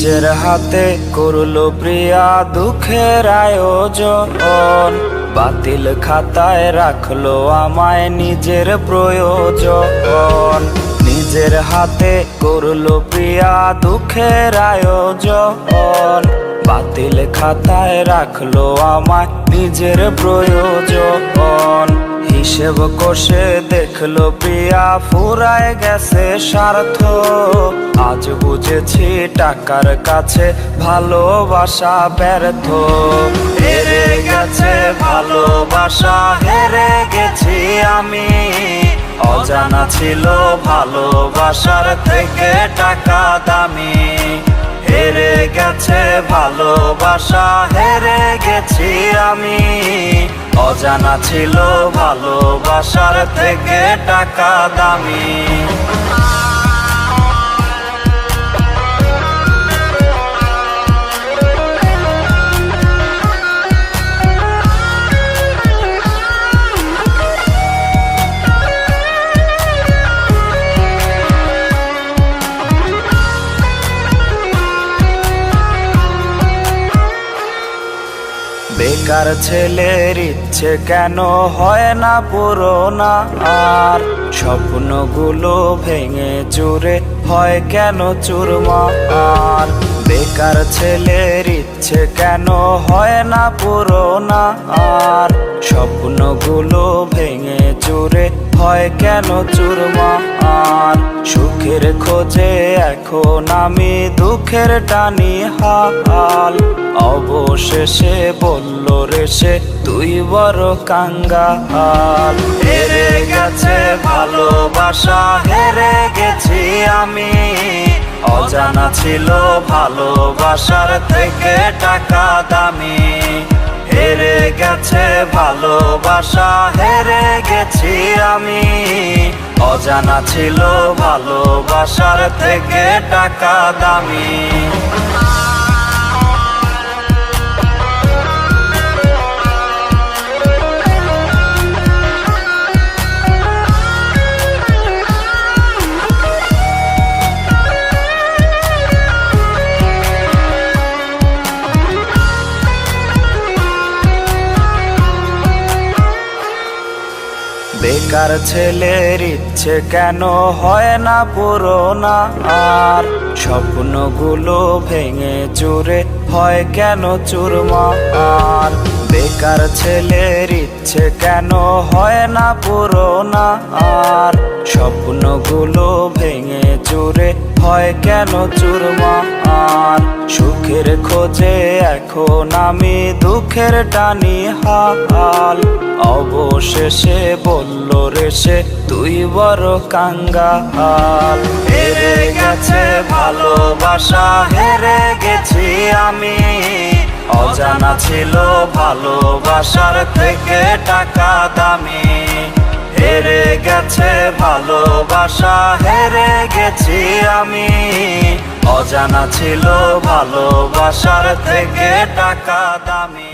নিজের হাতে করলো প্রিয়া দুঃখের আয়োজন, বাতিল খাতায় রাখলো আমায় নিজের প্রয়োজন। নিজের হাতে করলো প্রিয়া দুঃখের আয়োজন, বাতিল খাতায় রাখলো আমায় নিজের প্রয়োজন। হিসেব কষে দেখলো প্রিয়া ফুরায় গেছে স্বার্থ, আজ বুঝেছি টাকার কাছে ভালোবাসা ব্যর্থ। হেরে গেছে ভালোবাসা, হেরে গেছি আমি, অজানা ছিল ভালোবাসার থেকে টাকা দামি। হেরে গেছে ভালোবাসা, হেরে গেছি আমি, অজানা ছিল ভালোবাসার থেকে টাকা দামি। বেকার ছেলের ইচ্ছে কেন হয় না পূরণ, আর স্বপ্নগুলো ভেঙে চুরে হয় কেন চুরমার। বেকার ছেলের ইচ্ছে কেন হয় না পূরণ, আর স্বপ্নগুলো ভেঙে চুরে হয় কেন চুরমার। সুখের খোঁজে এখন আমি দুঃখের টানি হাল, অবশেষে বলল রে সে তুই বড় কাঙ্গাল। হেরে গেছে ভালোবাসা, হেরে গেছি আমি, অজানা ছিল ভালোবাসার থেকে টাকা দামি। হেরে গেছে ভালোবাসা, হেরে গেছি আমি, অজানা ছিল ভালোবাসার থেকে টাকা দামি। বেকার ছেলের ইচ্ছে কেন হয় না পূরণ, আর স্বপ্নগুলো ভেঙে চুরে হয় কেন চুরমার। বেকার ছেলের ইচ্ছে কেন হয় না পূরণ, আর স্বপ্নগুলো ভেঙে চুরে হয় কেন চুরমার। সুখের খোঁজে এখন আমি দুঃখের টানি হাল, অবশেষে বলল রে সে তুই বড় কাঙ্গাল। হেরে গেছে ভালোবাসা, হেরে গেছি আমি, অজানা ছিল ভালোবাসার থেকে টাকা দামি। হেরে গেছে ভালোবাসা, হেরে গেছি আমি, অজানা ছিল ভালোবাসার থেকে টাকা দামি।